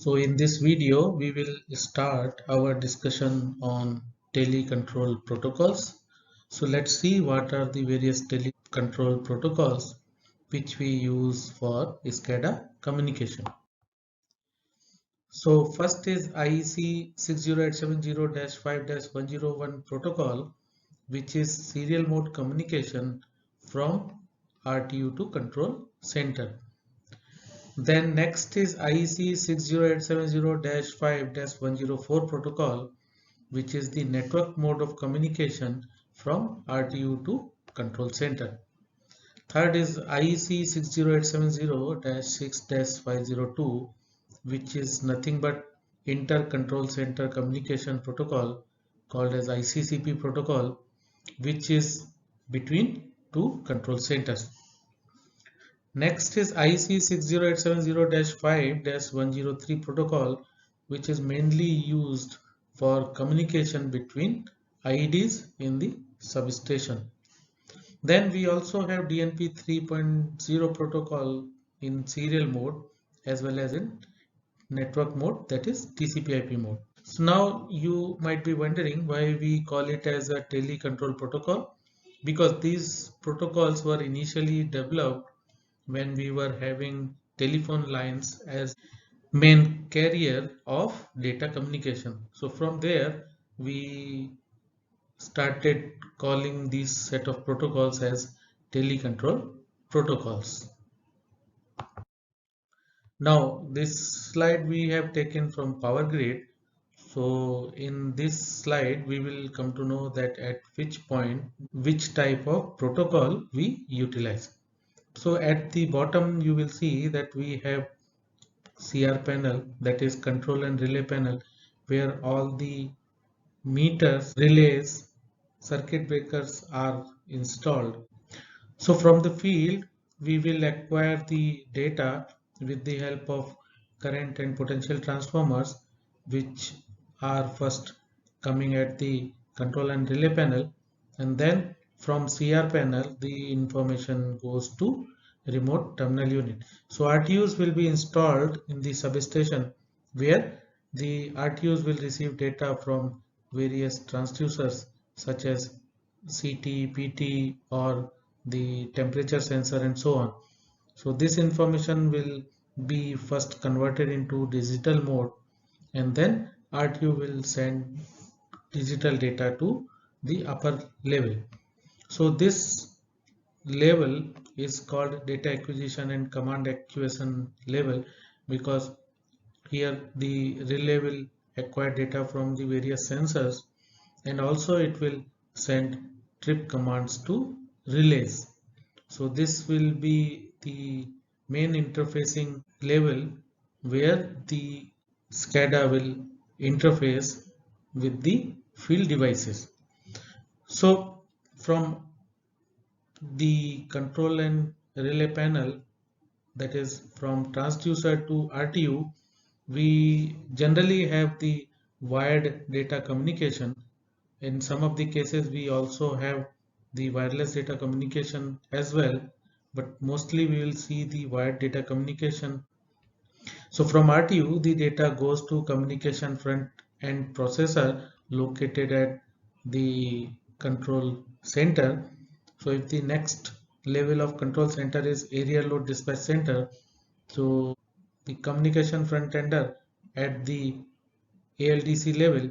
So in this video, we will start our discussion on telecontrol protocols. So let's see what are the various telecontrol protocols which we use for SCADA communication. So first is IEC 60870-5-101 protocol, which is serial mode communication from RTU to control center. Then next is IEC 60870-5-104 protocol, which is the network mode of communication from RTU to control center. Third is IEC 60870-6-502, which is nothing but inter-control center communication protocol called as ICCP protocol, which is between two control centers. Next is IEC 60870-5-103 protocol, which is mainly used for communication between IEDs in the substation. Then we also have DNP 3.0 protocol in serial mode as well as in network mode, that is TCP/IP mode. So now you might be wondering why we call it as a telecontrol protocol, because these protocols were initially developed when we were having telephone lines as main carrier of data communication. So from there we started calling these set of protocols as telecontrol protocols. Now this slide we have taken from Power Grid. So in this slide we will come to know that at which point which type of protocol we utilize. So at the bottom you will see that we have CR panel, that is control and relay panel, where all the meters, relays, circuit breakers are installed. So from the field we will acquire the data with the help of current and potential transformers, which are first coming at the control and relay panel, and then from CR panel the information goes to remote terminal unit. So RTUs will be installed in the substation, where the RTUs will receive data from various transducers such as CT, PT, or the temperature sensor and so on. So this information will be first converted into digital mode, and then RTU will send digital data to the upper level. So this level is called data acquisition and command acquisition level, because here the relay will acquire data from the various sensors, and also it will send trip commands to relays. So this will be the main interfacing level where the SCADA will interface with the field devices. So from the control and relay panel, that is from transducer to RTU, we generally have the wired data communication. In some of the cases we also have the wireless data communication as well, but mostly we will see the wired data communication. So from RTU the data goes to communication front end processor located at the control center. So if the next level of control center is area load dispatch center, so the communication front ender at the ALDC level,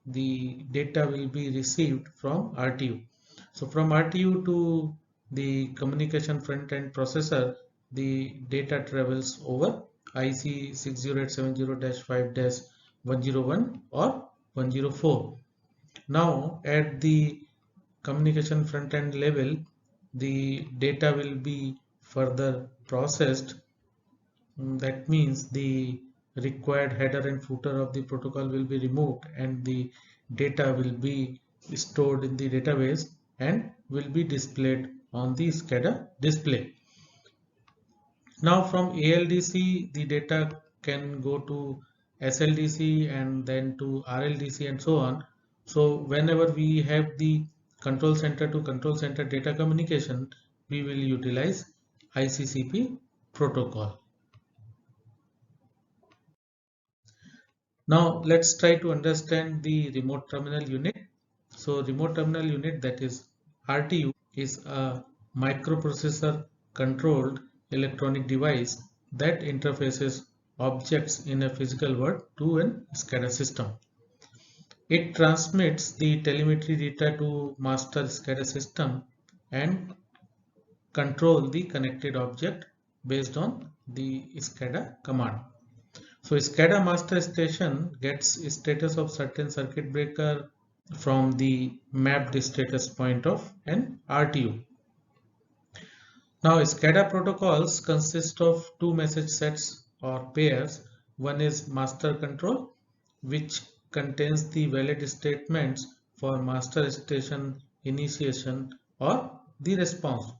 the data will be received from RTU. So from RTU to the communication front end processor, the data travels over IC 60870-5-101 or 104. Now at the communication front end level, the data will be further processed. That means the required header and footer of the protocol will be removed, and the data will be stored in the database and will be displayed on the SCADA display. Now from ALDC the data can go to SLDC and then to RLDC and so on. So whenever we have the control center to control center data communication, we will utilize ICCP protocol. Now let's try to understand the remote terminal unit. So remote terminal unit, that is RTU, is a microprocessor controlled electronic device that interfaces objects in a physical world to an SCADA system. It transmits the telemetry data to master SCADA system and control the connected object based on the SCADA command. So SCADA master station gets status of certain circuit breaker from the mapped status point of an RTU. Now SCADA protocols consist of two message sets or pairs. One is master control, which contains the valid statements for master station initiation or the response.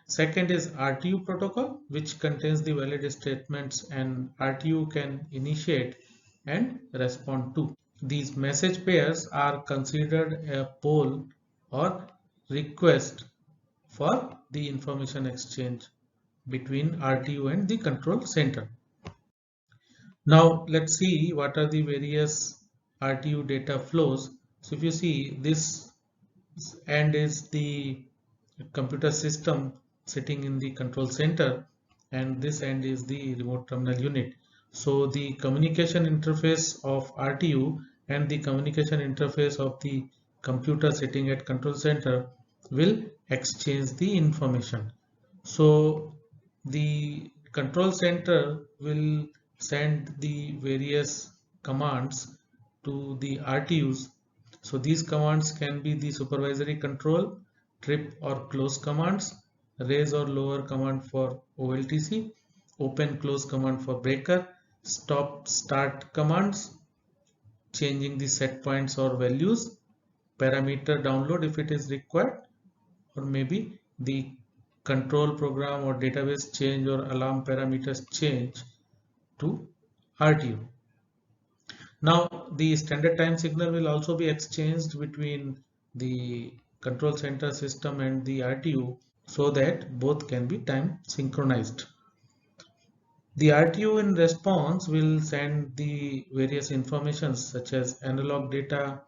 Second is RTU protocol, which contains the valid statements and RTU can initiate and respond to. These message pairs are considered a poll or request for the information exchange between RTU and the control center. Now let's see what are the various RTU data flows. So if you see, this end is the computer system sitting in the control center and this end is the remote terminal unit. So the communication interface of RTU and the communication interface of the computer sitting at control center will exchange the information. So the control center will send the various commands to the RTUs. So these commands can be the supervisory control, trip or close commands, raise or lower command for OLTC, open close command for breaker, stop start commands, changing the set points or values, parameter download if it is required, or maybe the control program or database change or alarm parameters change to RTU. Now the standard time signal will also be exchanged between the control center system and the RTU so that both can be time synchronized. The RTU in response will send the various informations such as analog data,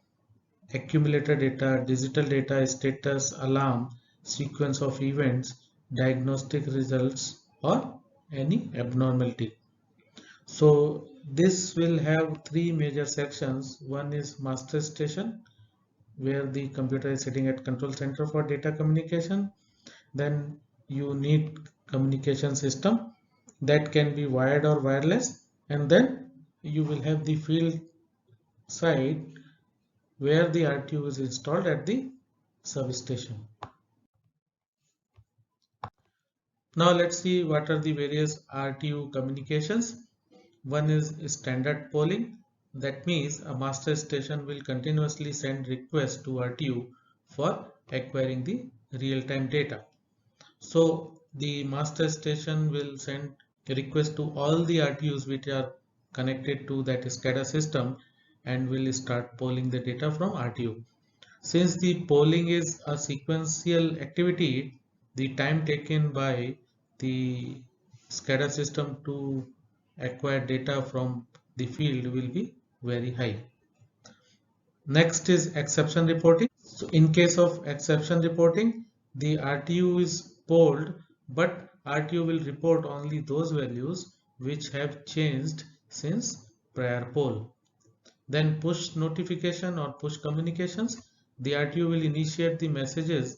accumulator data, digital data, status, alarm, sequence of events, diagnostic results, or any abnormality. So this will have three major sections. One is master station, where the computer is sitting at control center for data communication. Then you need communication system that can be wired or wireless, and then you will have the field side where the RTU is installed at the substation. Now let's see what are the various RTU communications. One is standard polling. That means a master station will continuously send requests to RTU for acquiring the real-time data. So the master station will send a request to all the RTUs which are connected to that SCADA system and will start polling the data from RTU. Since the polling is a sequential activity, the time taken by the SCADA system to acquire data from the field will be very high. Next is exception reporting. So in case of exception reporting, the RTU is polled, but RTU will report only those values which have changed since prior poll. Then push notification or push communications. The RTU will initiate the messages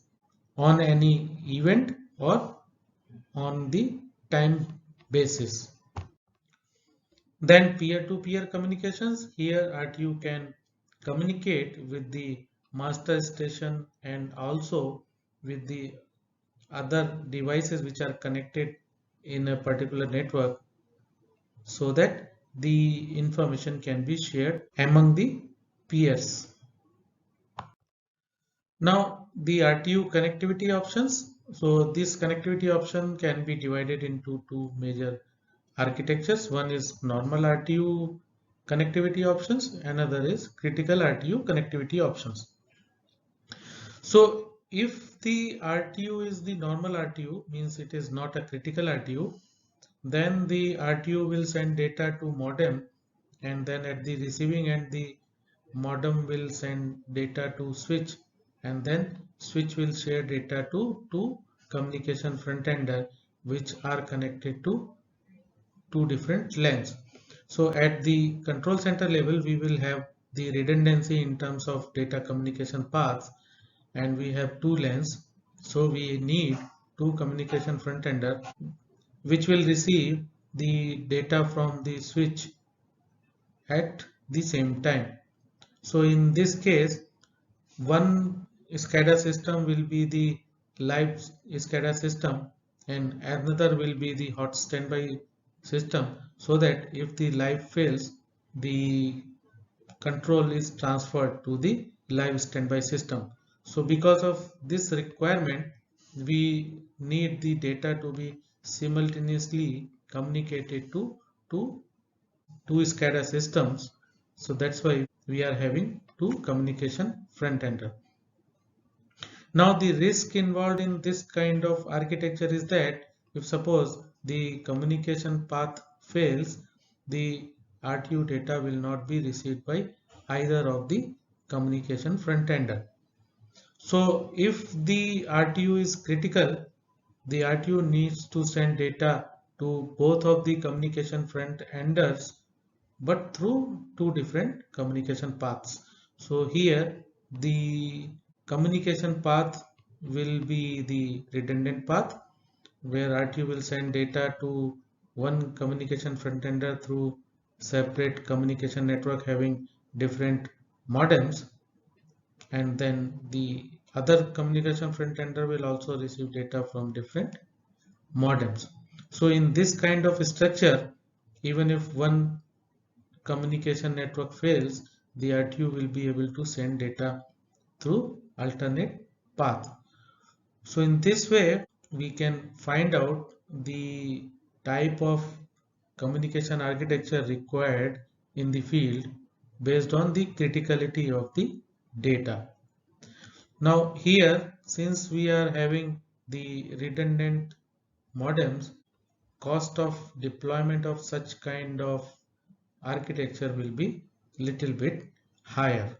on any event or on the time basis. Then peer-to-peer communications. Here RTU can communicate with the master station and also with the other devices which are connected in a particular network so that the information can be shared among the peers. Now the RTU connectivity options. So this connectivity option can be divided into two major architectures. One is normal RTU connectivity options, another is critical RTU connectivity options. So if the RTU is the normal RTU, means it is not a critical RTU, then the RTU will send data to modem and then at the receiving end the modem will send data to switch, and then switch will share data to two communication front ender which are connected to two different lanes. So at the control center level we will have the redundancy in terms of data communication paths, and we have two lanes, so we need two communication front ender which will receive the data from the switch at the same time. So in this case, one SCADA system will be the live SCADA system and another will be the hot standby system, so that if the live fails, the control is transferred to the live standby system. So because of this requirement, we need the data to be simultaneously communicated to two SCADA systems. So that's why we are having two communication front ender. Now the risk involved in this kind of architecture is that if suppose the communication path fails, the RTU data will not be received by either of the communication front ender. So if the RTU is critical, the RTU needs to send data to both of the communication front enders, but through two different communication paths. So here the communication path will be the redundant path, where RTU will send data to one communication front ender through separate communication network having different modems, and then the other communication front ender will also receive data from different modems. So in this kind of structure, even if one communication network fails, the RTU will be able to send data through alternate path. So in this way, we can find out the type of communication architecture required in the field based on the criticality of the data. Now here, since we are having the redundant modems, cost of deployment of such kind of architecture will be little bit higher.